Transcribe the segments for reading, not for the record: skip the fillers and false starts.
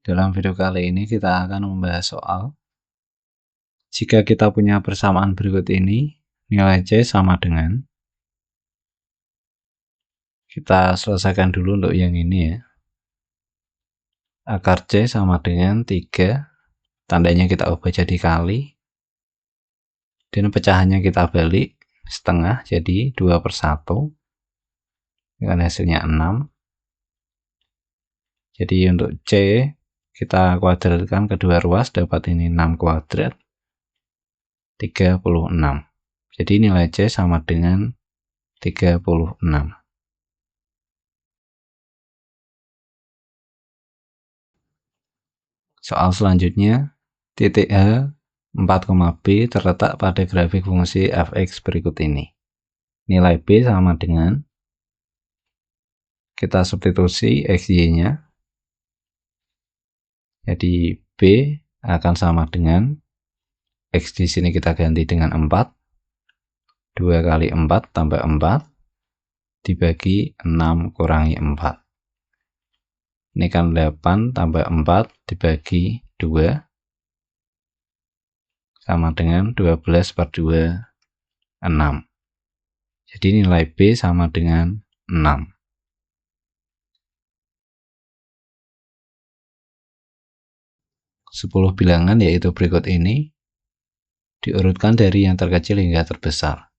Dalam video kali ini kita akan membahas soal jika kita punya persamaan berikut ini, nilai C sama dengan, kita selesaikan dulu untuk yang ini ya. Akar C sama dengan 3, tandanya kita ubah jadi kali, dan pecahannya kita balik setengah jadi 2/1, dengan hasilnya 6. Jadi untuk C kita kuadratkan kedua ruas, dapat ini 6 kuadrat 36. Jadi nilai C sama dengan 36. Soal selanjutnya, titik H 4,B terletak pada grafik fungsi fx berikut ini. Nilai B sama dengan, kita substitusi xy-nya. Jadi B akan sama dengan, X di sini kita ganti dengan 4. 2 kali 4 tambah 4 dibagi 6 kurangi 4. Ini kan 8 tambah 4 dibagi 2 sama dengan 12/2, 6. Jadi nilai B sama dengan 6. Sepuluh bilangan yaitu berikut ini diurutkan dari yang terkecil hingga terbesar.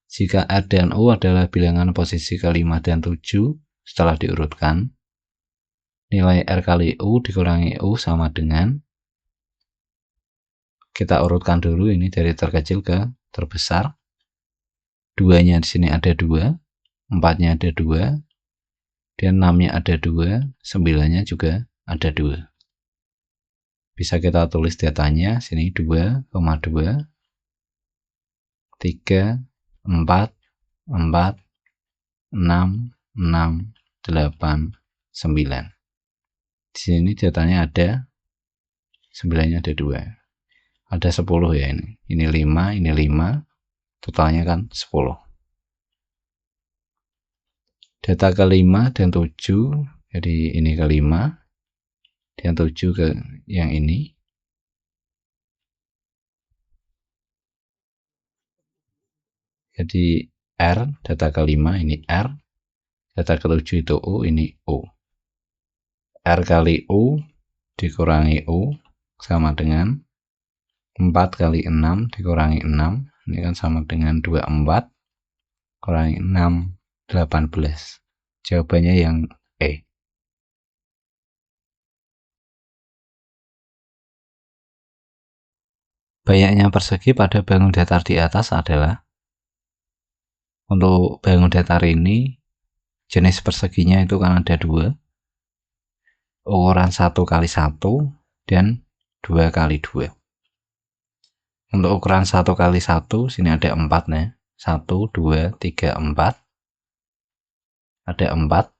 Jika R dan U adalah bilangan posisi ke-5 dan 7 setelah diurutkan, nilai R kali U dikurangi U sama dengan, kita urutkan dulu ini dari terkecil ke terbesar. 2-nya di sini ada 2, 4-nya ada 2, dan 6-nya ada 2, 9-nya juga ada 2. Bisa kita tulis datanya, sini 2,2, 3, 4, 4, 6, 6, 8, 9. Di sini datanya ada 9-nya ada 2. Ada 10 ya ini. Ini 5, ini 5. Totalnya kan 10. Data ke-5 dan 7, jadi ini ke-5 dan 7 ke yang ini. Jadi R, data ke-5 ini R, data ke-7 itu U, ini U. R kali U dikurangi U sama dengan 4 kali 6 dikurangi 6. Ini kan sama dengan 24 kurangi 6, 18. Jawabannya yang E. Banyaknya persegi pada bangun datar di atas adalah, untuk bangun datar ini jenis perseginya itu kan ada 2, ukuran 1 kali 1 dan 2 kali 2. Untuk ukuran 1 kali 1 sini ada 4 nih, 1, 2, 3, 4, ada 4.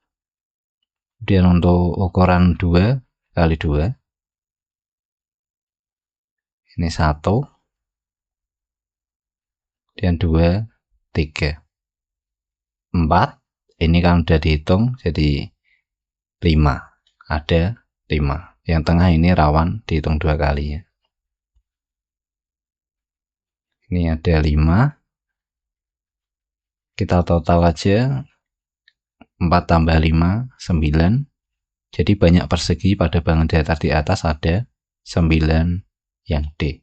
Kemudian untuk ukuran 2 kali 2 ini 1 dan 2, 3, 4. Ini kan udah dihitung jadi 5, ada 5. Yang tengah ini rawan dihitung 2 kali ya. Ini ada 5. Kita total aja 4 tambah 5, 9. Jadi banyak persegi pada bangun datar di atas ada 9 yang D.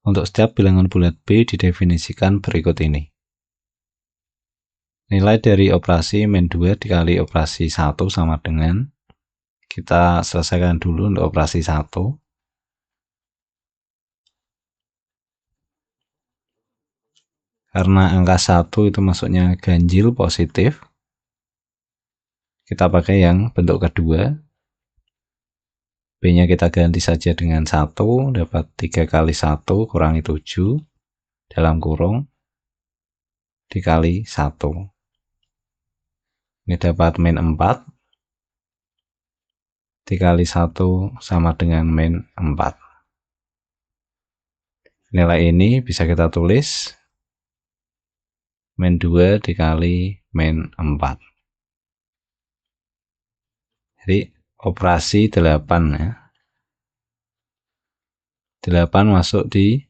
Untuk setiap bilangan bulat B didefinisikan berikut ini. Nilai dari operasi min 2 dikali operasi 1 sama dengan, kita selesaikan dulu untuk operasi 1. Karena angka 1 itu masuknya ganjil positif, kita pakai yang bentuk kedua. B-nya kita ganti saja dengan 1, dapat 3 kali 1 kurangi 7 dalam kurung dikali 1. Ini dapat min 4 dikali 1 sama dengan min 4. Nilai ini bisa kita tulis min 2 dikali min 4. Jadi operasi 8 ya. 8 masuk di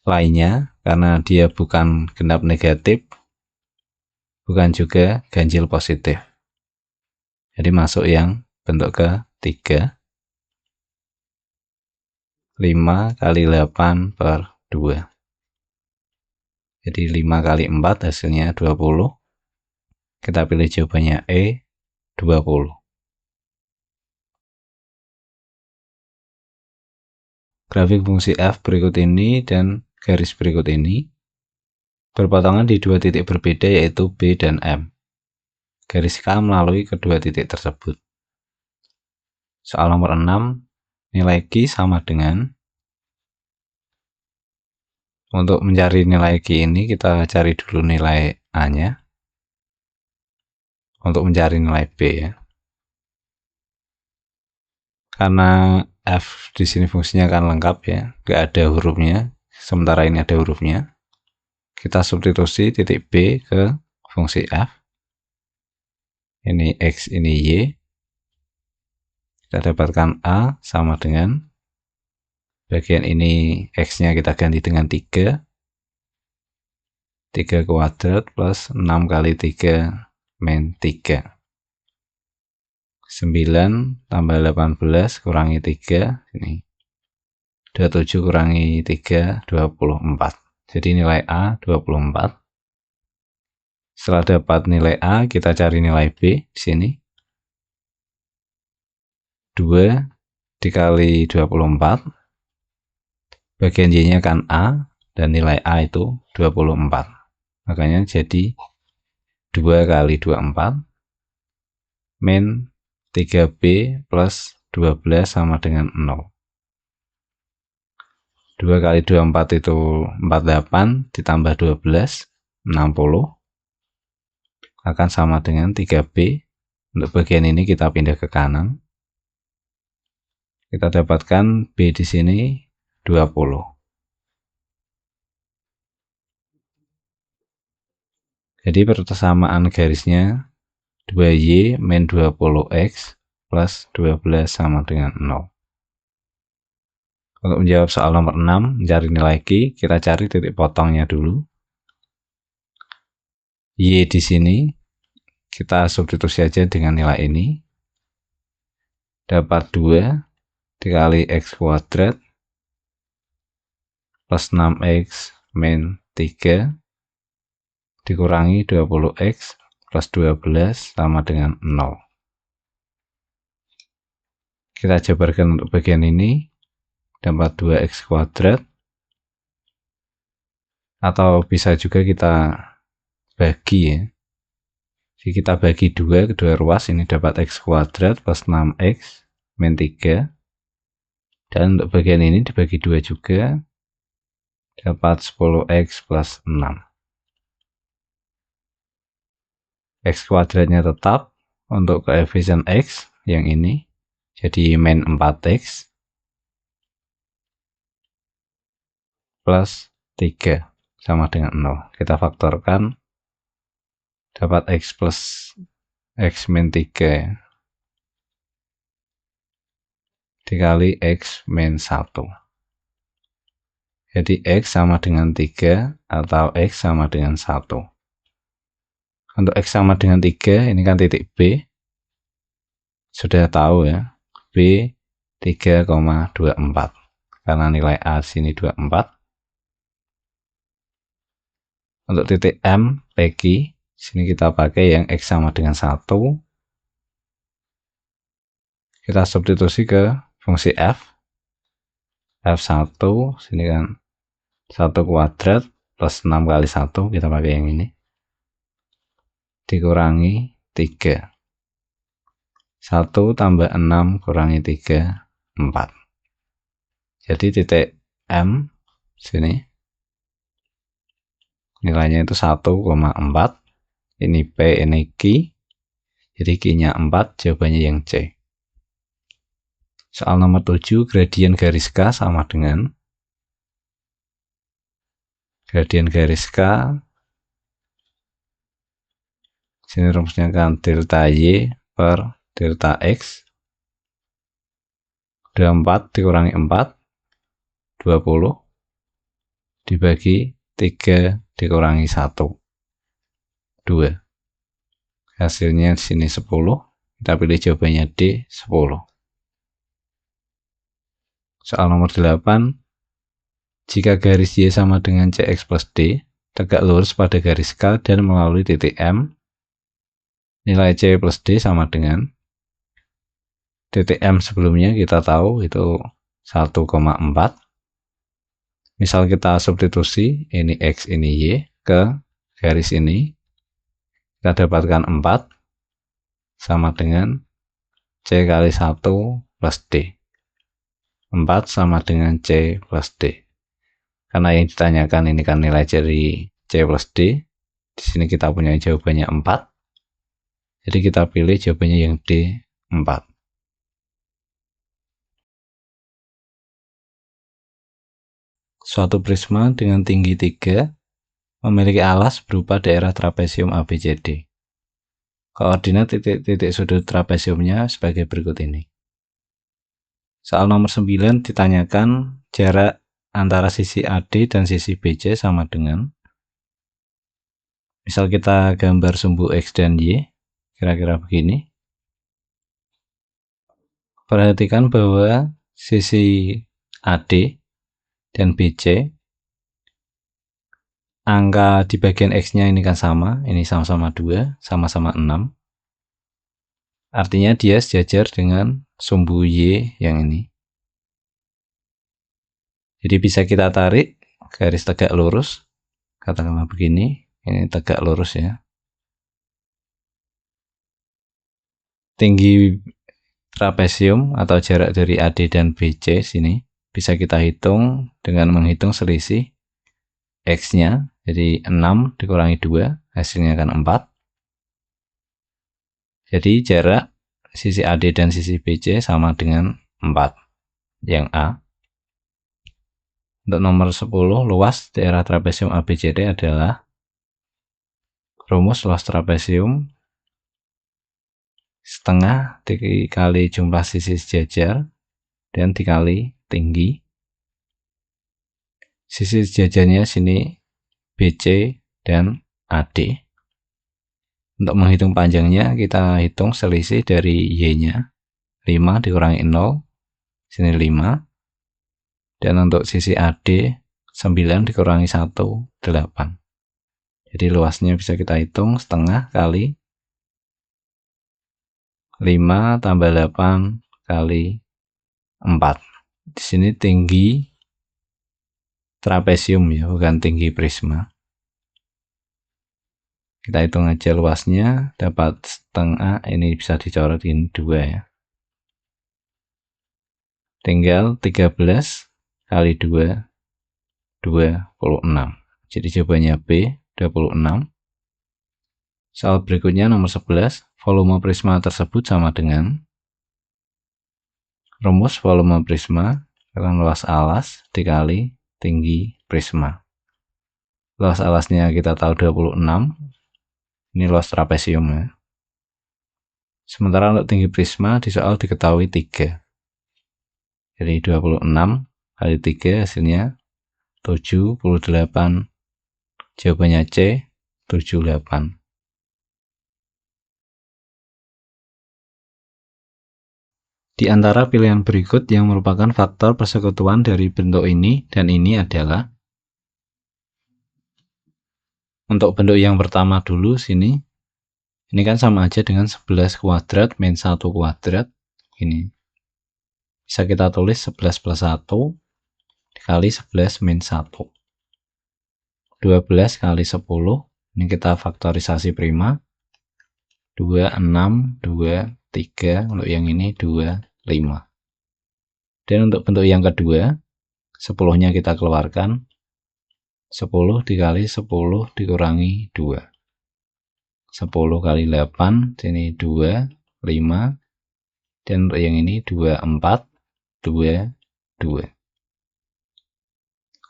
lainnya karena dia bukan genap negatif, bukan juga ganjil positif. Jadi masuk yang bentuk ketiga. 5 kali 8 per 2. Jadi 5 kali 4 hasilnya 20. Kita pilih jawabannya E, 20. Grafik fungsi f berikut ini dan garis berikut ini berpotongan di dua titik berbeda yaitu B dan M. Garis K melalui kedua titik tersebut. Soal nomor 6, nilai Q sama dengan, untuk mencari nilai Q ini kita cari dulu nilai A-nya. Untuk mencari nilai B ya. Karena F di sini fungsinya kan lengkap ya, nggak ada hurufnya, sementara ini ada hurufnya. Kita substitusi titik B ke fungsi F. Ini X, ini Y. Kita dapatkan A sama dengan, bagian ini X-nya kita ganti dengan 3. 3 kuadrat plus 6 kali 3 min 3. 9 tambah 18 kurangi 3, ini 27 kurangi 3, 24. Jadi nilai A 24. Setelah dapat nilai A, kita cari nilai B di sini. 2 dikali 24. Bagian Y-nya kan A, dan nilai A itu 24. Makanya jadi 2 kali 24 min 3B plus 12 sama dengan 0. 2 kali 24 itu 48 ditambah 12, 60. Akan sama dengan 3B. Untuk bagian ini kita pindah ke kanan. Kita dapatkan B di sini 20. Jadi persamaan garisnya 2Y min 20X plus 12 sama dengan 0. Untuk menjawab soal nomor 6, mencari nilai Q, kita cari titik potongnya dulu. Y di sini, kita substitusi aja dengan nilai ini. Dapat 2 dikali X kuadrat plus 6X min 3 dikurangi 20X plus 12 sama dengan 0. Kita jabarkan untuk bagian ini, dapat 2X kuadrat, atau bisa juga kita bagi ya. Jadi kita bagi 2 kedua ruas, ini dapat X kuadrat plus 6X min 3. Dan untuk bagian ini dibagi 2 juga, dapat 10X plus 6. X kuadratnya tetap untuk koefisien X yang ini, jadi min 4X plus 3 sama dengan 0. Kita faktorkan, dapat X plus X min 3 dikali X min 1. Jadi X sama dengan 3 atau X sama dengan 1. Untuk X sama dengan 3, ini kan titik B. Sudah tahu ya, B 3,24. Karena nilai A sini 24. Untuk titik M, PQ, sini kita pakai yang X sama dengan 1. Kita substitusi ke fungsi F. F1, sini kan 1 kuadrat plus 6 kali 1, kita pakai yang ini. Dikurangi 3. 1 tambah 6 kurangi 3, 4. Jadi titik M sini nilainya itu 1,4. Ini P, ini Q. Jadi Q-nya 4, jawabannya yang C. Soal nomor 7, gradien garis K sama dengan, gradien garis K, sini rumusnya kan delta Y per delta X 24 dikurangi 4, 20, dibagi 3 dikurangi 1, 2. Hasilnya di sini 10. Kita pilih jawabannya D, 10. Soal nomor 8. Jika garis Y sama dengan CX plus D, tegak lurus pada garis K dan melalui titik M, nilai C plus D sama dengan titik M sebelumnya kita tahu itu 1,4. Misal kita substitusi ini X ini Y ke garis ini, kita dapatkan 4 sama dengan C kali 1 plus D. 4 sama dengan C plus D. Karena yang ditanyakan ini kan nilai dari C plus D. Di sini kita punya jawabannya 4. Jadi kita pilih jawabannya yang D, 4. Suatu prisma dengan tinggi 3 memiliki alas berupa daerah trapesium ABCD. Koordinat titik-titik sudut trapesiumnya sebagai berikut ini. Soal nomor 9 ditanyakan jarak antara sisi AD dan sisi BC sama dengan, misal kita gambar sumbu X dan Y, kira-kira begini. Perhatikan bahwa sisi AD dan BC, angka di bagian X-nya ini kan sama, ini sama-sama 2, sama-sama 6. Artinya dia sejajar dengan sumbu Y yang ini. Jadi bisa kita tarik garis tegak lurus, katakanlah begini, ini tegak lurus ya. Tinggi trapesium atau jarak dari AD dan BC sini bisa kita hitung dengan menghitung selisih X-nya. Jadi 6 dikurangi 2, hasilnya kan 4. Jadi jarak sisi AD dan sisi BC sama dengan 4, yang A. Untuk nomor 10, luas daerah trapesium ABCD adalah rumus luas trapesium setengah dikali jumlah sisi sejajar dan dikali tinggi. Sisi sejajarnya sini BC dan AD. Untuk menghitung panjangnya kita hitung selisih dari Y-nya, 5 dikurangi 0, sini 5. Dan untuk sisi AD 9 dikurangi 1, 8. Jadi luasnya bisa kita hitung setengah kali 5 tambah 8 kali 4. Di sini tinggi trapesium ya, bukan tinggi prisma. Kita hitung aja luasnya, dapat setengah, ini bisa dicorotin 2 ya. Tinggal 13 kali 2, 26. Jadi jawabannya B, 26. Soal berikutnya nomor 11, volume prisma tersebut sama dengan rumus volume prisma dengan luas alas dikali tinggi prisma. Luas alasnya kita tahu 26. Ini luas trapesium ya. Sementara untuk tinggi prisma di soal diketahui 3. Jadi 26 kali 3 hasilnya 78. Jawabannya C, 78. Di antara pilihan berikut yang merupakan faktor persekutuan dari bentuk ini dan ini adalah, untuk bentuk yang pertama dulu sini, ini kan sama aja dengan 11 kuadrat min 1 kuadrat. Ini bisa kita tulis 11 plus 1 dikali 11 min 1. 12 kali 10, ini kita faktorisasi prima. 2, 6, 2, 3, untuk yang ini 2, 5. Dan untuk bentuk yang kedua, 10-nya kita keluarkan. 10 dikali 10 dikurangi 2. 10 kali 8, sini 2, 5. Dan untuk yang ini 2, 4, 2, 2.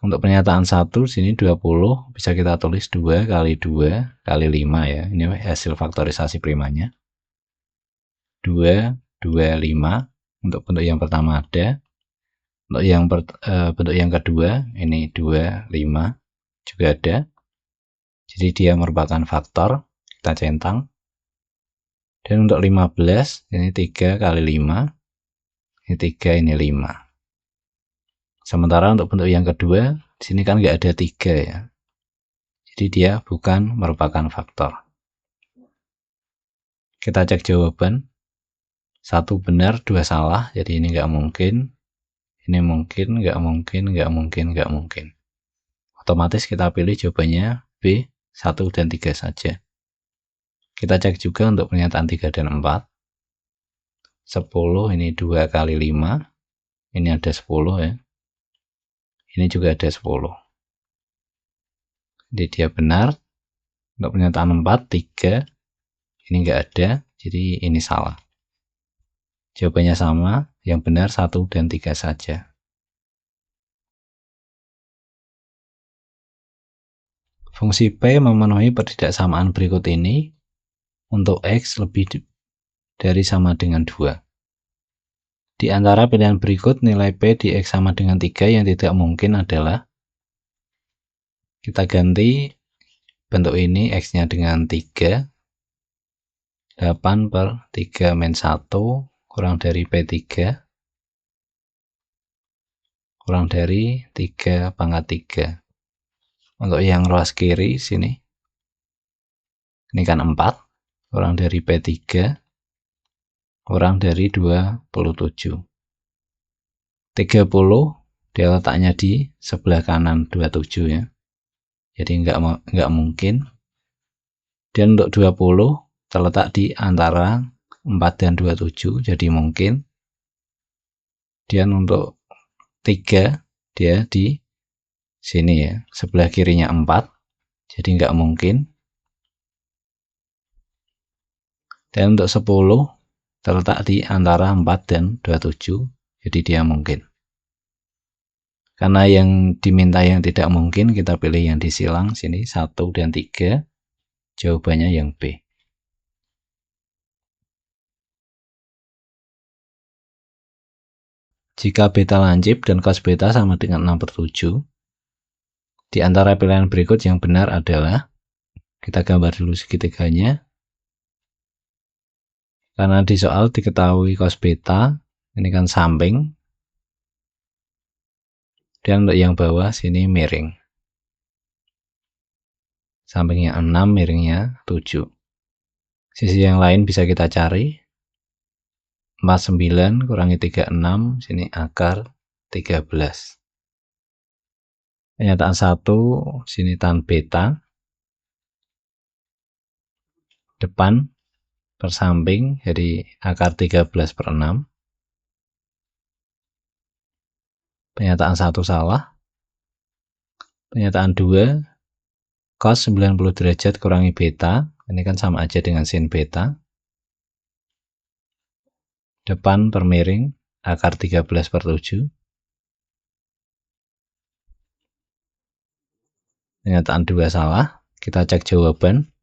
Untuk pernyataan 1, sini 20, bisa kita tulis 2 kali 2 kali 5 ya. Ini hasil faktorisasi primanya. 2, 2, 5. Untuk bentuk yang pertama ada. Untuk yang bentuk yang kedua, ini 2, 5 juga ada. Jadi dia merupakan faktor, kita centang. Dan untuk 15, ini 3 kali 5, ini 3, ini 5. Sementara untuk bentuk yang kedua, di sini kan nggak ada 3 ya. Jadi dia bukan merupakan faktor. Kita cek jawaban. 1 benar, 2 salah. Jadi ini nggak mungkin. Ini mungkin, nggak mungkin, nggak mungkin, nggak mungkin. Otomatis kita pilih jawabannya B, 1 dan 3 saja. Kita cek juga untuk pernyataan 3 dan 4. 10, ini 2 kali 5. Ini ada 10 ya. Ini juga ada 10. Jadi dia benar. Untuk pernyataan 4, 3. Ini nggak ada, jadi ini salah. Jawabannya sama, yang benar 1 dan 3 saja. Fungsi P memenuhi pertidaksamaan berikut ini untuk X lebih dari sama dengan 2. Di antara pilihan berikut, nilai P di X sama dengan 3 yang tidak mungkin adalah, kita ganti bentuk ini X-nya dengan 3, 8 per 3 min 1 kurang dari P3 kurang dari 3 pangkat 3. Untuk yang ruas kiri sini, ini kan 4 kurang dari P3 kurang dari 27. 30 dia letaknya di sebelah kanan 27 ya. Jadi nggak mungkin. Dan untuk 20 terletak di antara 4 dan 27, jadi mungkin. Dan untuk 3 dia di sini ya, sebelah kirinya 4, jadi nggak mungkin. Dan untuk 10 terletak di antara 4 dan 27, jadi dia mungkin. Karena yang diminta yang tidak mungkin, kita pilih yang disilang sini 1 dan 3, jawabannya yang B. Jika beta lancip dan cos beta sama dengan 6/7, di antara pilihan berikut yang benar adalah, kita gambar dulu segitiganya. Karena di soal diketahui cos beta, ini kan samping. Dan untuk yang bawah sini miring. Sampingnya 6, miringnya 7. Sisi yang lain bisa kita cari. 49 kurangi 36, sini akar 13. Pernyataan 1, sini tan beta. Depan per samping, jadi akar 13/6. Pernyataan 1 salah. Pernyataan 2, cos 90 derajat kurangi beta. Ini kan sama aja dengan sin beta. Depan per miring, akar 13/7. Pernyataan 2 salah. Kita cek jawaban.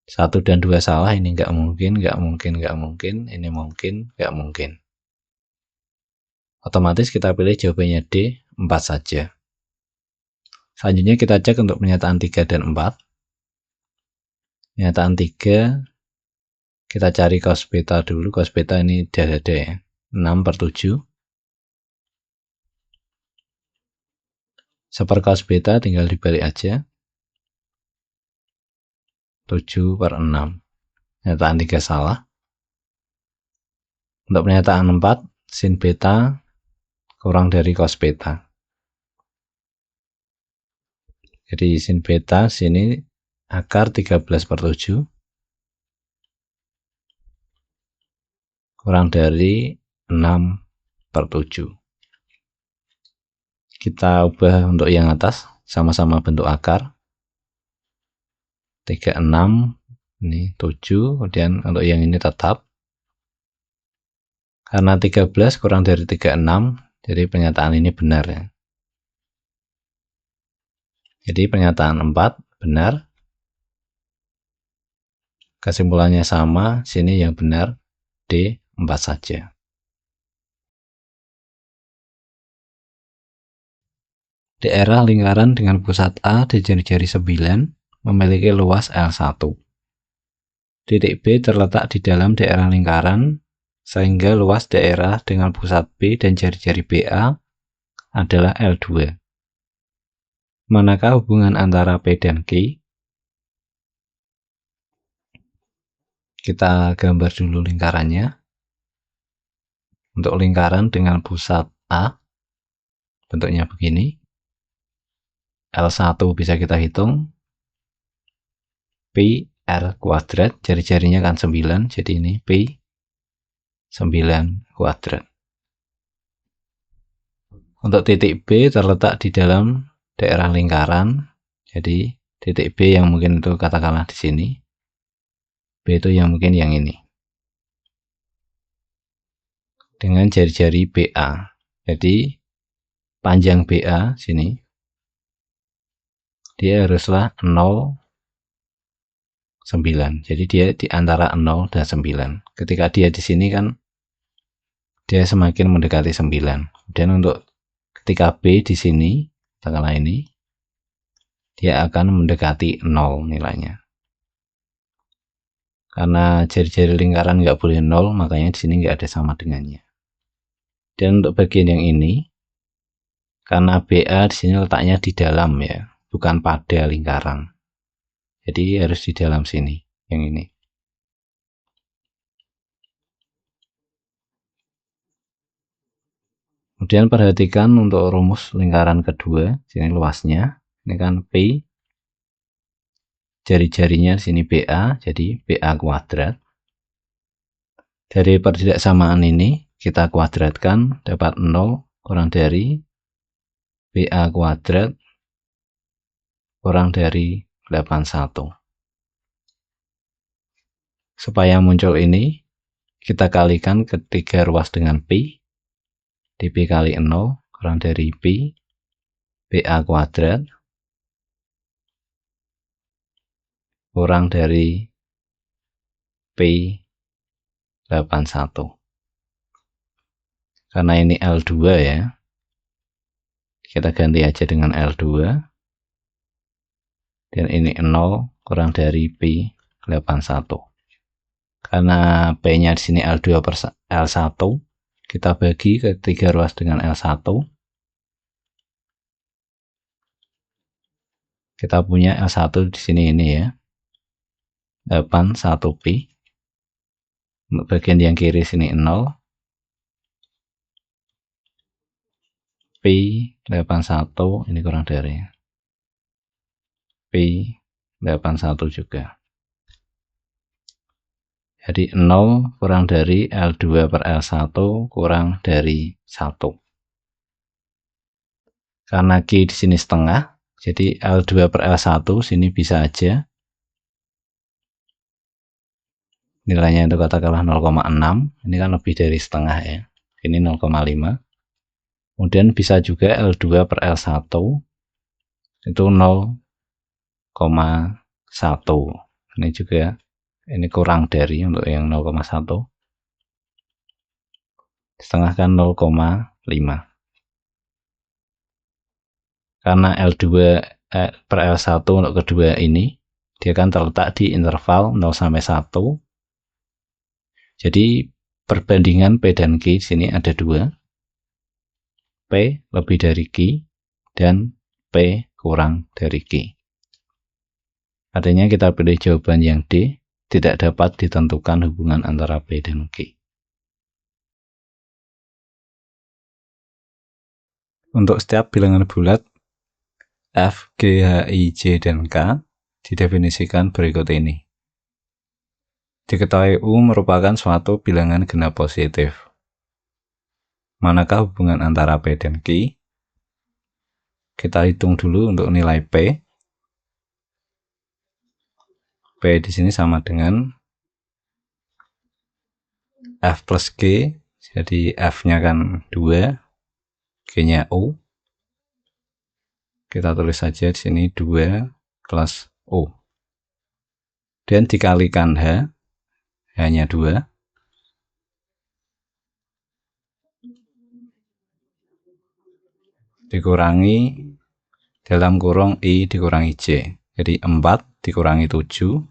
1 dan 2 salah, ini nggak mungkin, nggak mungkin, nggak mungkin. Ini mungkin, nggak mungkin. Otomatis kita pilih jawabannya D, 4 saja. Selanjutnya kita cek untuk pernyataan 3 dan 4. Pernyataan 3, kita cari cos beta dulu. Cos beta ini dada ya, 6/7. Seper cos beta tinggal dibalik aja, 7/6. Pernyataan 3 salah. Untuk pernyataan 4, sin beta kurang dari cos beta. Jadi sin beta sini akar 13/7 kurang dari 6/7. Kita ubah untuk yang atas, sama-sama bentuk akar. 36, ini 7, kemudian untuk yang ini tetap. Karena 13 kurang dari 36, jadi pernyataan ini benar ya. Jadi pernyataan 4 benar. Kesimpulannya sama, sini yang benar D, 4 saja. Daerah lingkaran dengan pusat A di jari-jari 9 memiliki luas L1. Titik B terletak di dalam daerah lingkaran, sehingga luas daerah dengan pusat B dan jari-jari BA adalah L2. Manakah hubungan antara P dan Q? Kita gambar dulu lingkarannya. Untuk lingkaran dengan pusat A, bentuknya begini. L1 bisa kita hitung, Pi R kuadrat, jari-jarinya kan 9, jadi ini Pi 9 kuadrat. Untuk titik B terletak di dalam daerah lingkaran, jadi titik B yang mungkin itu katakanlah di sini, B itu yang mungkin yang ini, dengan jari-jari BA. Jadi panjang BA sini, dia haruslah 0, 9. Jadi dia di antara 0 dan 9. Ketika dia di sini kan dia semakin mendekati 9. Dan untuk ketika B di sini, katakanlah ini, dia akan mendekati 0 nilainya. Karena jari-jari lingkaran nggak boleh 0, makanya di sini nggak ada sama dengannya. Dan untuk bagian yang ini, karena BA di sini letaknya di dalam ya, bukan pada lingkaran. Jadi harus di dalam sini, yang ini. Kemudian perhatikan untuk rumus lingkaran kedua, sini luasnya, ini kan P, jari-jarinya di sini BA, jadi BA kuadrat. Dari pertidaksamaan ini kita kuadratkan dapat 0 kurang dari BA kuadrat kurang dari 81. Supaya muncul ini, kita kalikan ketiga ruas dengan Pi, dP kali 0 kurang dari Pi, BA kuadrat kurang dari Pi 81. Karena ini L2 ya, kita ganti aja dengan L2, dan ini 0 kurang dari Pi 81. Karena P-nya di sini L2 per L1, kita bagi ke 3 ruas dengan L1. Kita punya L1 di sini ini ya, 81 Pi. Untuk bagian yang kiri sini 0. Pi 81 ini kurang dari Pi 81 juga. Jadi 0 kurang dari L2 per L1 kurang dari 1. Karena Q di sini setengah, jadi L2 per L1 sini bisa aja nilainya itu katakanlah 0,6. Ini kan lebih dari setengah ya. Ini 0,5. Kemudian bisa juga L2 per L1 itu 0,1. Ini juga, ini kurang dari untuk yang 0,1. Setengah kan 0,5. Karena L2 per L1 untuk kedua ini, dia kan terletak di interval 0 sampai 1. Jadi perbandingan P dan Q di sini ada 2. P lebih dari Q dan P kurang dari Q. Artinya kita pilih jawaban yang D, tidak dapat ditentukan hubungan antara P dan Q. Untuk setiap bilangan bulat F, G, H, I, J, dan K didefinisikan berikut ini. Diketahui U merupakan suatu bilangan genap positif. Manakah hubungan antara P dan Q? Kita hitung dulu untuk nilai P. P di sini sama dengan F plus G, jadi F-nya kan 2, G-nya U. Kita tulis saja di sini 2 plus U. Dan dikalikan H, H-nya 2. Dikurangi dalam kurung I dikurangi J. Jadi 4 dikurangi 7.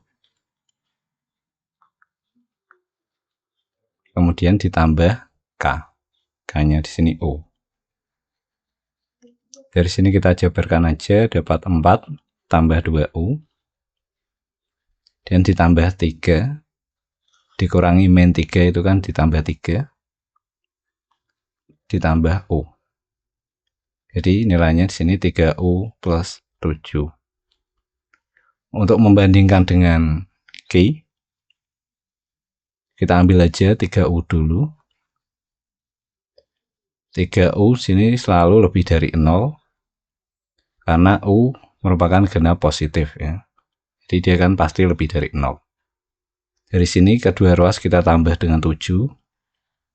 Kemudian ditambah K. K-nya di sini O. Dari sini kita jabarkan aja, dapat 4 tambah 2U. Dan ditambah 3. Dikurangi min 3 itu kan ditambah 3. Ditambah U. Jadi nilainya di sini 3U plus 7. Untuk membandingkan dengan Q, kita ambil aja 3U dulu. 3U sini selalu lebih dari 0 karena U merupakan genap positif ya. Jadi dia kan pasti lebih dari 0. Dari sini kedua ruas kita tambah dengan 7.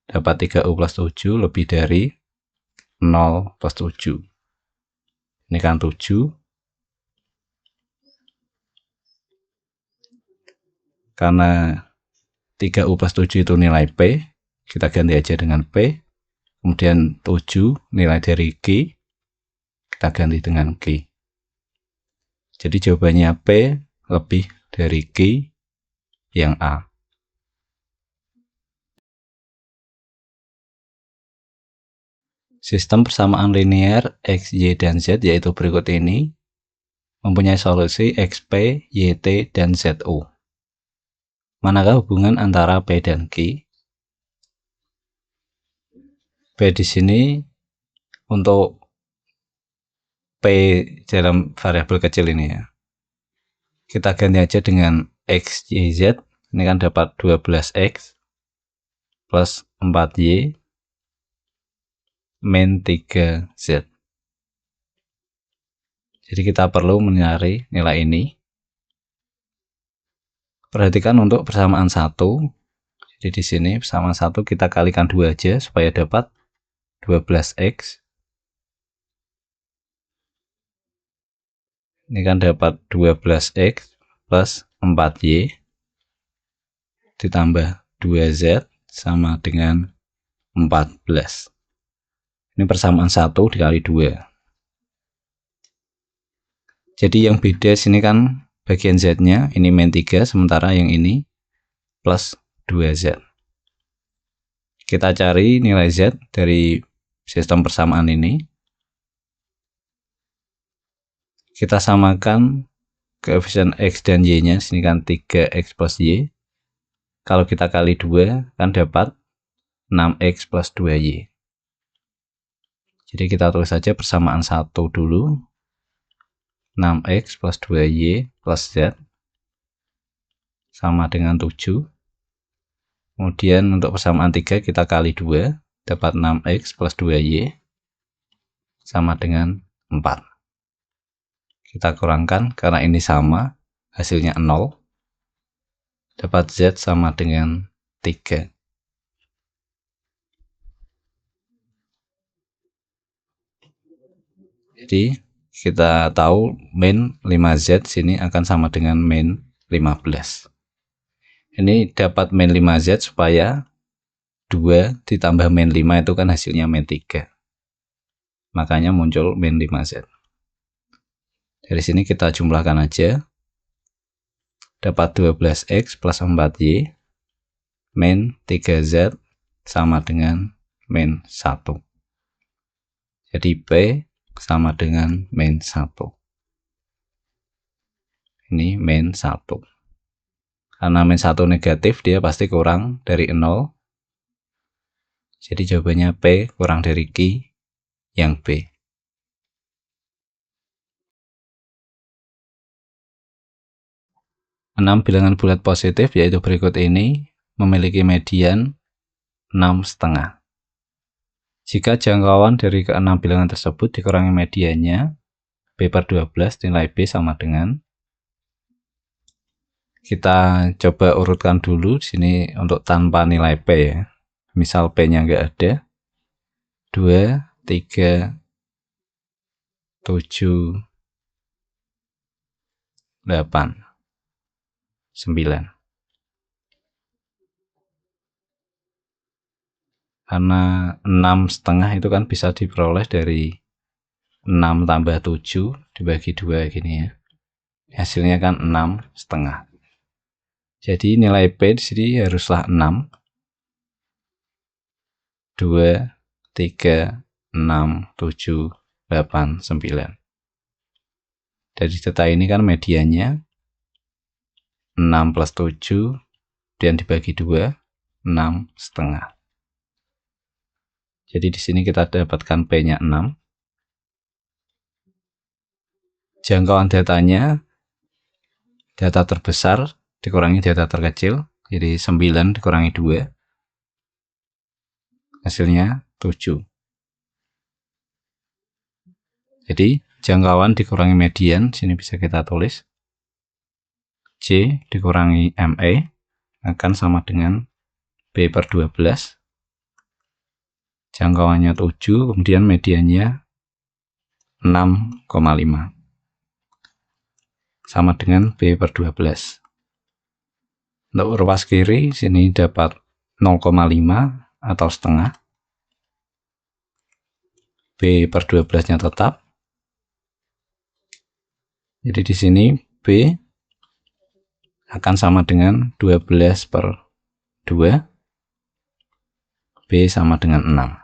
Dapat 3U plus 7 lebih dari 0 plus 7. Ini kan 7. Karena 3U plus 7 itu nilai P, kita ganti aja dengan P. Kemudian 7 nilai dari Q, kita ganti dengan Q. Jadi jawabannya P lebih dari Q yang A. Sistem persamaan linear X, Y, dan Z yaitu berikut ini mempunyai solusi XP, YT, dan ZU. Manakah hubungan antara P dan Q? P di sini untuk P dalam variabel kecil ini ya. Kita ganti aja dengan X, Y, Z. Ini kan dapat 12X plus 4Y min 3Z. Jadi kita perlu mencari nilai ini. Perhatikan untuk persamaan 1. Jadi di sini persamaan 1 kita kalikan 2 aja supaya dapat 12X. Ini kan dapat 12X plus 4Y ditambah 2Z sama dengan 14. Ini persamaan 1 dikali 2. Jadi yang beda sini kan bagian Z-nya, ini min 3, sementara yang ini plus 2Z. Kita cari nilai Z dari sistem persamaan ini. Kita samakan koefisien X dan Y-nya, sini kan 3X plus Y. Kalau kita kali 2, kan dapat 6X plus 2Y. Jadi kita tulis saja persamaan 1 dulu. 6X plus 2Y plus Z sama dengan 7. Kemudian untuk persamaan 3 kita kali 2, dapat 6X plus 2Y sama dengan 4. Kita kurangkan karena ini sama, hasilnya 0. Dapat Z sama dengan 3. Jadi kita tahu min 5Z sini akan sama dengan min 15. Ini dapat min 5Z supaya 2 ditambah min 5 itu kan hasilnya min 3. Makanya muncul min 5Z. Dari sini kita jumlahkan aja. Dapat 12X plus 4Y min 3Z sama dengan min 1. Jadi P sama dengan min 1. Ini min 1. Karena min 1 negatif, dia pasti kurang dari 0. Jadi jawabannya P kurang dari Q yang B. 6 bilangan bulat positif yaitu berikut ini memiliki median 6,5. Jika jangkauan dari ke-6 bilangan tersebut dikurangi mediannya, B per 12 nilai B sama dengan, kita coba urutkan dulu di sini untuk tanpa nilai P ya. Misal P-nya nggak ada. 2, 3, 7, 8, 9. Karena 6,5 itu kan bisa diperoleh dari 6 tambah 7 dibagi 2 gini ya. Hasilnya kan 6,5. Jadi nilai P di sini haruslah 6. 2, 3, 6, 7, 8, 9. Dari data ini kan mediannya 6 plus 7 dan dibagi 2, 6,5. Jadi di sini kita dapatkan P-nya 6. Jangkauan datanya, data terbesar dikurangi data terkecil, jadi 9 dikurangi 2, hasilnya 7. Jadi jangkauan dikurangi median, sini bisa kita tulis J dikurangi ME akan sama dengan B per 12. Jangkauannya 7, kemudian mediannya 6,5. Sama dengan B per 12. Untuk ruas kiri, sini dapat 0,5 atau setengah. B per 12-nya tetap. Jadi di sini B akan sama dengan 12 per 2. B sama dengan 6.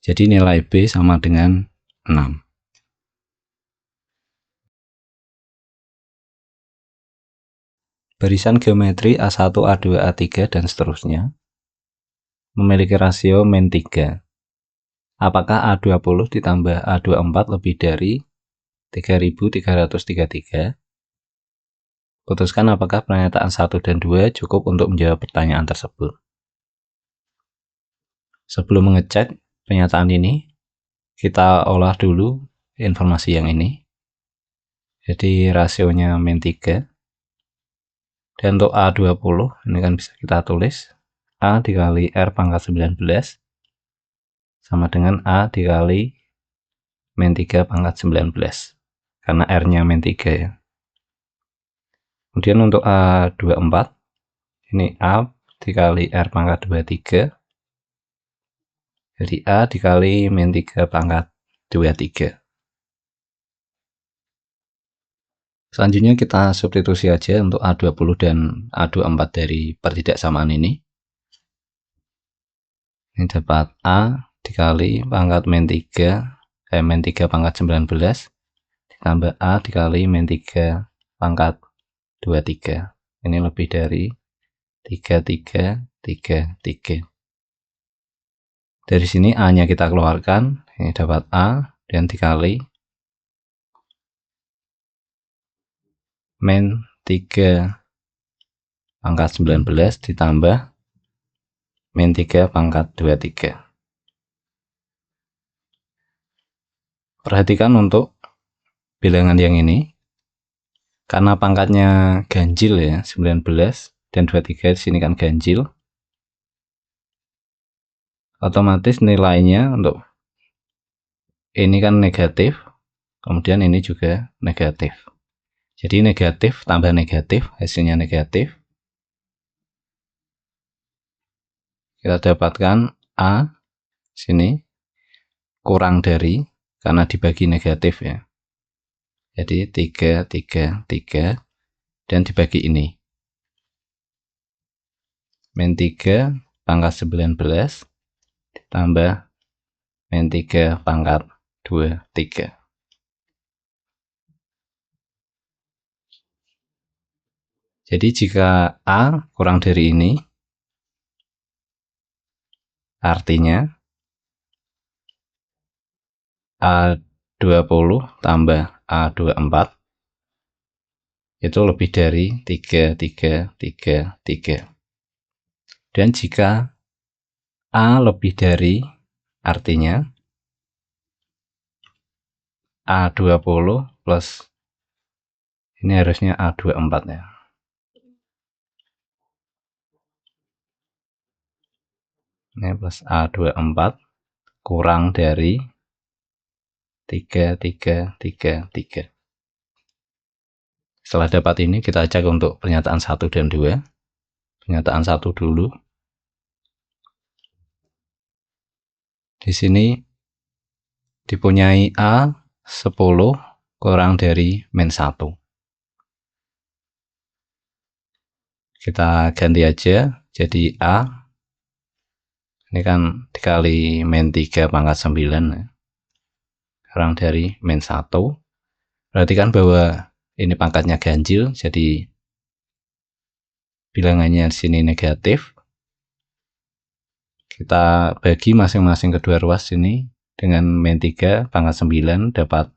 Jadi nilai B sama dengan 6. Barisan geometri A1, A2, A3, dan seterusnya memiliki rasio min 3. Apakah A20 ditambah A24 lebih dari 3333? Putuskan apakah pernyataan 1 dan 2 cukup untuk menjawab pertanyaan tersebut. Sebelum mengecek pernyataan ini, kita olah dulu informasi yang ini. Jadi rasionya min 3. Dan untuk A20, ini kan bisa kita tulis A dikali R pangkat 19 sama dengan A dikali min 3 pangkat 19. Karena R-nya min 3 ya. Kemudian untuk A24, ini A dikali R pangkat 23. Jadi A dikali min 3 pangkat 23. Selanjutnya kita substitusi aja untuk A20 dan A24 dari pertidaksamaan ini. Ini dapat A dikali pangkat min 3, min 3 pangkat 19 ditambah A dikali min 3 pangkat 23. Ini lebih dari 3333. Dari sini A-nya kita keluarkan, ini dapat A dan dikali min 3 pangkat 19 ditambah min 3 pangkat 23. Perhatikan untuk bilangan yang ini, karena pangkatnya ganjil ya, 19 dan 23 di sini kan ganjil, otomatis nilainya untuk ini kan negatif, kemudian ini juga negatif. Jadi negatif tambah negatif, hasilnya negatif. Kita dapatkan A sini kurang dari, karena dibagi negatif ya. Jadi 3, 3, 3 dan dibagi ini. Min 3 pangkat 19 ditambah min 3 pangkat 23. Jadi jika A kurang dari ini, artinya A20 tambah A24 itu lebih dari 3, 3, 3, 3. Dan jika A lebih dari, artinya A20 plus, ini harusnya A24 ya. Ini plus A24 kurang dari 3, 3, 3, 3. Setelah dapat ini, kita cek untuk pernyataan 1 dan 2. Pernyataan 1 dulu. Di sini dipunyai A 10 kurang dari min 1. Kita ganti aja, jadi A ini kan dikali min 3 pangkat 9 kurang dari min 1. Berarti kan bahwa ini pangkatnya ganjil, jadi bilangannya di sini negatif. Kita bagi masing-masing kedua ruas ini dengan min 3 pangkat 9 dapat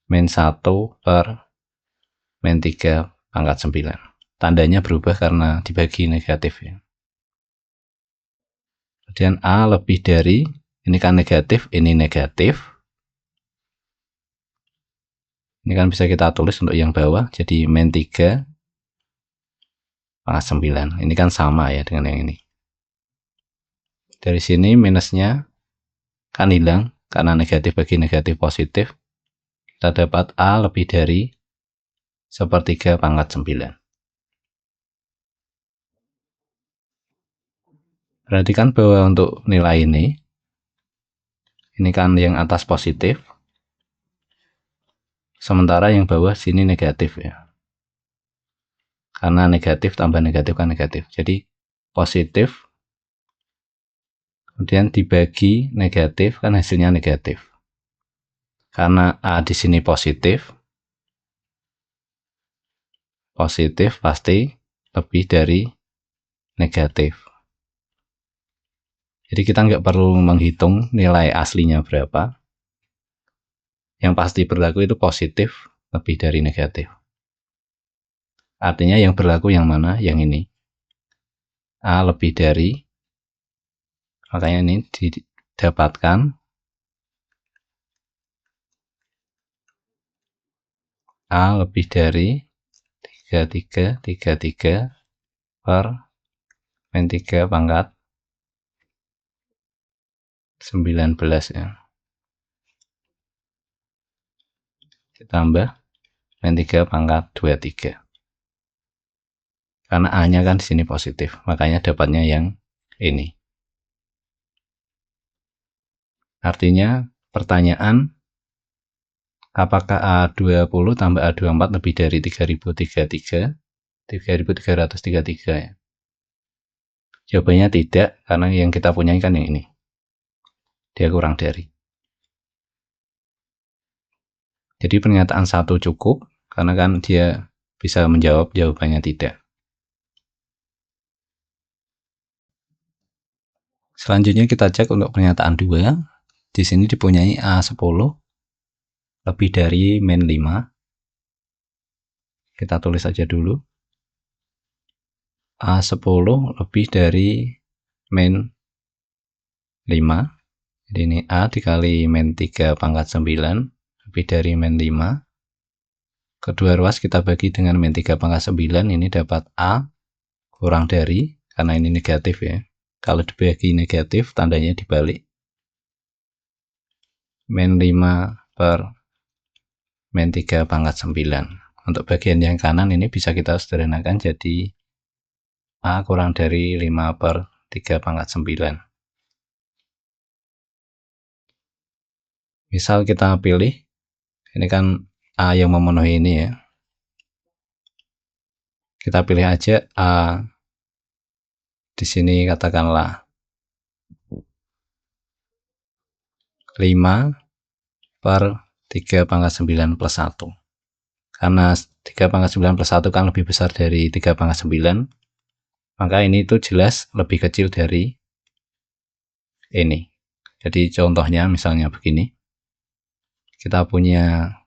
min 1 per min 3 pangkat 9. Tandanya berubah karena dibagi negatif ya. Kemudian A lebih dari, ini kan negatif, ini negatif. Ini kan bisa kita tulis untuk yang bawah, jadi min 3 pangkat 9. Ini kan sama ya dengan yang ini. Dari sini minusnya kan hilang, karena negatif bagi negatif positif. Kita dapat A lebih dari 1/3 pangkat 9. Perhatikan bahwa untuk nilai ini kan yang atas positif, sementara yang bawah sini negatif ya. Karena negatif tambah negatif kan negatif. Jadi positif, kemudian dibagi negatif kan hasilnya negatif. Karena A di sini positif pasti lebih dari negatif. Jadi kita nggak perlu menghitung nilai aslinya berapa. Yang pasti berlaku itu positif lebih dari negatif. Artinya yang berlaku yang mana? Yang ini. A lebih dari, makanya ini didapatkan A lebih dari 33 per min 3 pangkat 19 ya. Ditambah min 3 pangkat 23. Karena A-nya kan di sini positif, makanya dapatnya yang ini. Artinya pertanyaan, apakah A20 tambah A24 lebih dari 3033? 3333 ya. Jawabannya tidak, karena yang kita punya kan yang ini. Dia kurang dari. Jadi pernyataan 1 cukup, karena kan dia bisa menjawab jawabannya tidak. Selanjutnya kita cek untuk pernyataan 2. Di sini dipunyai A10 lebih dari min 5. Kita tulis saja dulu. A10 lebih dari min 5. Jadi ini A dikali min 3 pangkat 9 lebih dari min 5. Kedua ruas kita bagi dengan min 3 pangkat 9, ini dapat A kurang dari, karena ini negatif ya. Kalau dibagi negatif, tandanya dibalik. Min 5 per min 3 pangkat 9. Untuk bagian yang kanan ini bisa kita sederhanakan jadi A kurang dari 5 per 3 pangkat 9. Misal kita pilih, ini kan A yang memenuhi ini ya. Kita pilih aja A di sini katakanlah 5 per 3 pangkat 9 plus 1. Karena 3 pangkat 9 plus 1 kan lebih besar dari 3 pangkat 9, maka ini tuh jelas lebih kecil dari ini. Jadi contohnya misalnya begini. Kita punya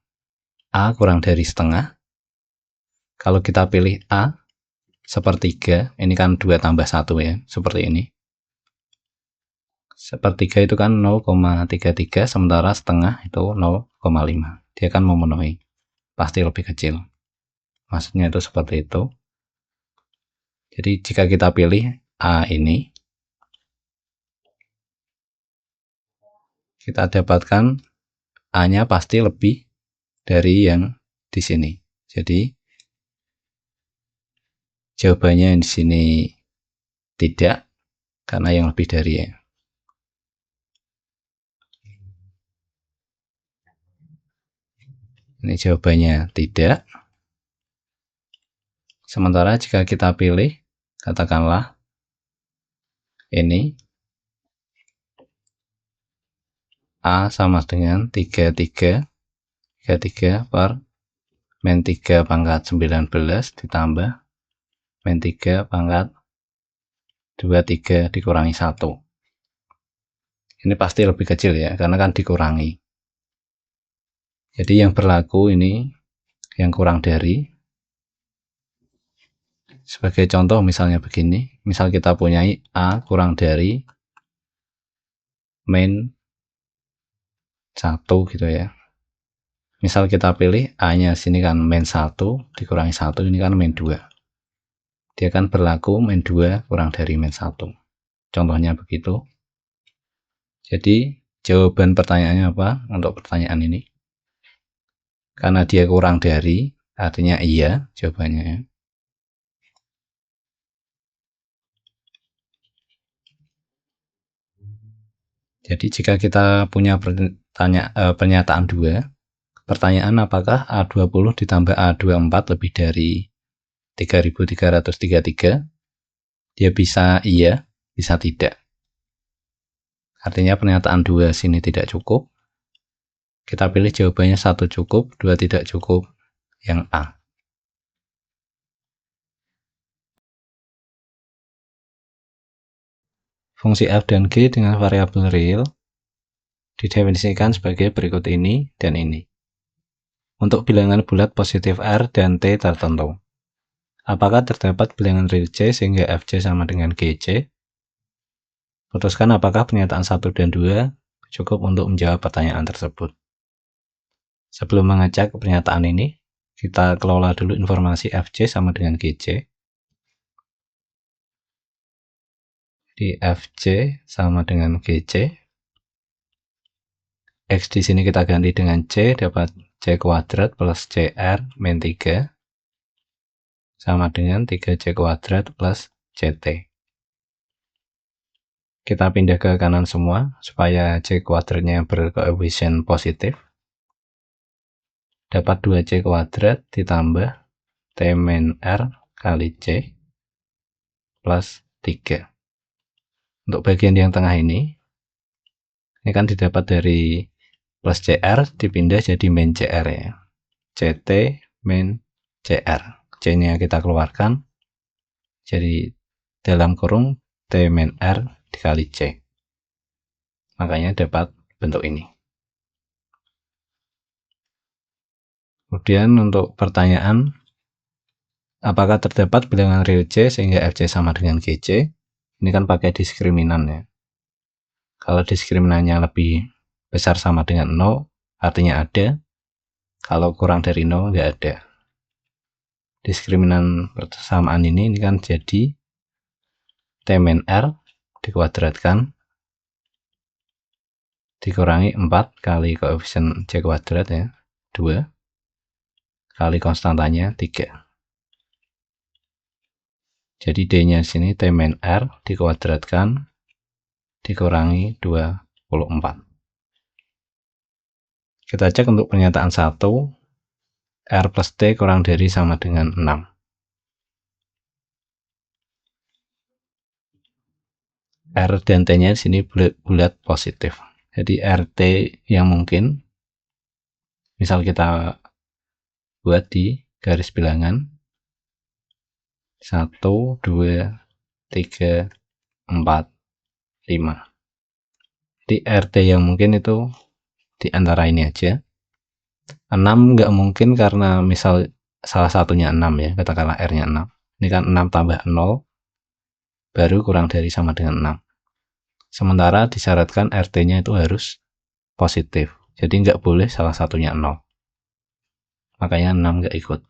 A kurang dari setengah. Kalau kita pilih A 1/3, ini kan 2 tambah 1 ya, seperti ini. 1/3 itu kan 0,33, sementara setengah itu 0,5. Dia kan memenuhi, pasti lebih kecil. Maksudnya itu seperti itu. Jadi jika kita pilih A ini, kita dapatkan A-nya pasti lebih dari yang di sini. Jadi jawabannya di sini tidak, karena yang lebih dari ya. Ini jawabannya tidak. Sementara jika kita pilih, katakanlah ini A sama dengan 33 per min 3 pangkat 19 ditambah min 3 pangkat 23 dikurangi 1. Ini pasti lebih kecil ya, karena kan dikurangi. Jadi yang berlaku ini yang kurang dari. Sebagai contoh misalnya begini, misal kita punyai A kurang dari min 1 gitu ya. Misal kita pilih A-nya sini kan min 1 dikurangi 1, ini kan min 2. Dia kan berlaku min 2 kurang dari min 1. Contohnya begitu. Jadi jawaban pertanyaannya apa untuk pertanyaan ini? Karena dia kurang dari, artinya iya jawabannya ya. Jadi jika kita punya pernyataan 2, pertanyaan apakah A20 ditambah A24 lebih dari 3333? Dia bisa iya, bisa tidak. Artinya pernyataan 2 sini tidak cukup. Kita pilih jawabannya 1 cukup, 2 tidak cukup, yang A. Fungsi f dan g dengan variabel real didefinisikan sebagai berikut ini dan ini. Untuk bilangan bulat positif R dan T tertentu. Apakah terdapat bilangan real C sehingga Fc sama dengan Gc? Putuskan apakah pernyataan 1 dan 2 cukup untuk menjawab pertanyaan tersebut. Sebelum mengecek pernyataan ini, kita kelola dulu informasi Fc sama dengan Gc. Di Fc sama dengan Gc. X di sini kita ganti dengan C, dapat C kuadrat plus CR min 3 sama dengan 3C kuadrat plus CT. Kita pindah ke kanan semua supaya C kuadratnya berkoefisien positif. Dapat 2C kuadrat ditambah T min R kali C plus 3. Untuk bagian yang tengah ini kan didapat dari plus CR dipindah jadi min CR ya. CT min CR. C-nya kita keluarkan. Jadi dalam kurung T min R dikali C. Makanya dapat bentuk ini. Kemudian untuk pertanyaan, apakah terdapat bilangan real C sehingga Fc sama dengan Gc? Ini kan pakai diskriminan ya. Kalau diskriminannya lebih besar sama dengan 0, artinya ada. Kalau kurang dari 0, nggak ada. Diskriminan persamaan ini kan jadi T min R dikuadratkan dikurangi 4 kali koefisien C kuadrat ya, 2 kali konstantanya 3. Jadi D-nya sini T min R dikuadratkan dikurangi 24. Kita cek untuk pernyataan 1, R plus T kurang dari sama dengan 6. R dan T-nya sini bulat positif. Jadi RT yang mungkin, misal kita buat di garis bilangan 1, 2, 3, 4, 5. Di RT yang mungkin itu di antara ini aja. 6 nggak mungkin karena misal salah satunya 6 ya, katakanlah R-nya 6. Ini kan 6 tambah 0 baru kurang dari sama dengan 6. Sementara disyaratkan RT-nya itu harus positif. Jadi nggak boleh salah satunya 0. Makanya 6 nggak ikut.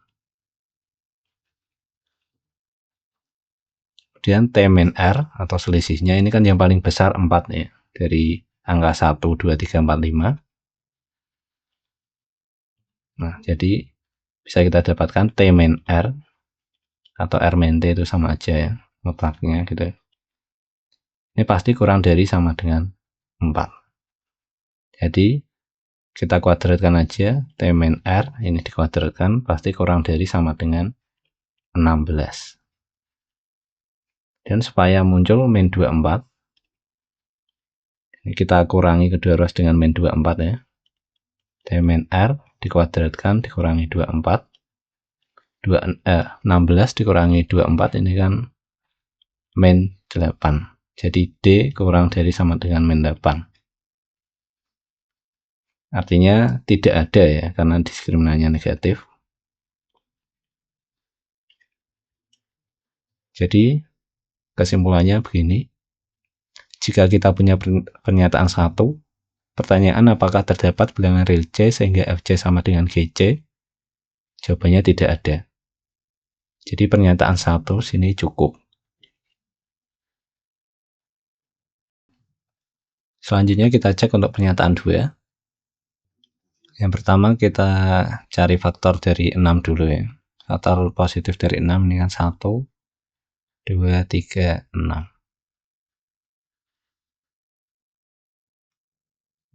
Kemudian T min R atau selisihnya ini kan yang paling besar 4 ya. Dari angka 1, 2, 3, 4, 5. Nah, jadi bisa kita dapatkan T min R atau R min T itu sama aja ya. Mutlaknya gitu. Ini pasti kurang dari sama dengan 4. Jadi kita kuadratkan aja, T min R ini dikuadratkan pasti kurang dari sama dengan 16. Dan supaya muncul min 24, ini kita kurangi kedua ruas dengan min 24 ya. T min R dikuadratkan dikurangi 24. 16 dikurangi 24 ini kan min 8. Jadi D kurang dari sama dengan min 8. Artinya tidak ada ya, karena diskriminannya negatif. Jadi kesimpulannya begini. Jika kita punya pernyataan 1, pertanyaan apakah terdapat bilangan real C sehingga Fc sama dengan GC? Jawabannya tidak ada. Jadi pernyataan 1 sini cukup. Selanjutnya kita cek untuk pernyataan 2. Yang pertama kita cari faktor dari 6 dulu ya. Faktor positif dari 6 ini kan 1, 2, 3, 6.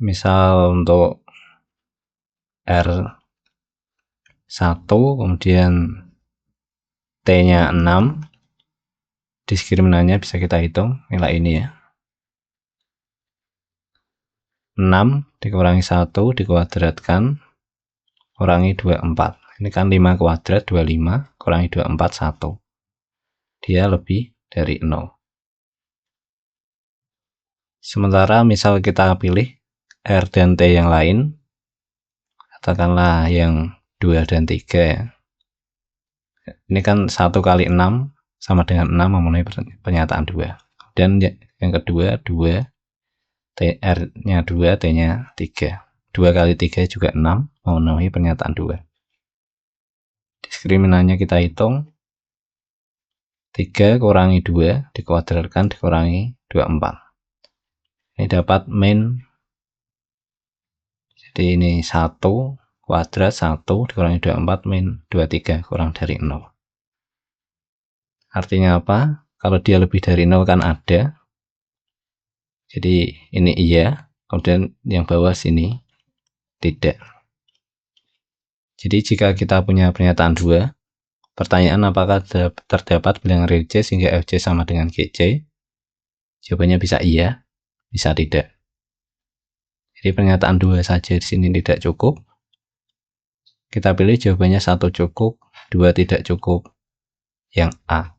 Misal untuk R1 kemudian T-nya 6, diskriminannya bisa kita hitung nilai ini ya. 6 dikurangi 1 dikuadratkan kurangi 24. Ini kan 5 kuadrat 25 kurangi 24 1. Dia lebih dari 0. Sementara misal kita pilih R dan T yang lain, katakanlah yang 2 dan 3 ya. Ini kan 1 kali 6 sama dengan 6 memenuhi pernyataan 2. Dan yang kedua 2, R-nya 2, T-nya 3. 2 kali 3 juga 6 memenuhi pernyataan 2. Diskriminannya kita hitung. 3 kurangi 2 dikuadratkan dikurangi 24. Ini dapat min. Jadi ini 1 kuadrat 1 dikurangi 24 min 23 kurang dari 0. Artinya apa? Kalau dia lebih dari 0 kan ada. Jadi ini iya, kemudian yang bawah sini tidak. Jadi jika kita punya pernyataan 2, pertanyaan apakah terdapat bilangan real C sehingga Fc sama dengan GC? Jawabannya bisa iya, bisa tidak. Jadi pernyataan 2 saja di sini tidak cukup. Kita pilih jawabannya 1 cukup, 2 tidak cukup, yang A.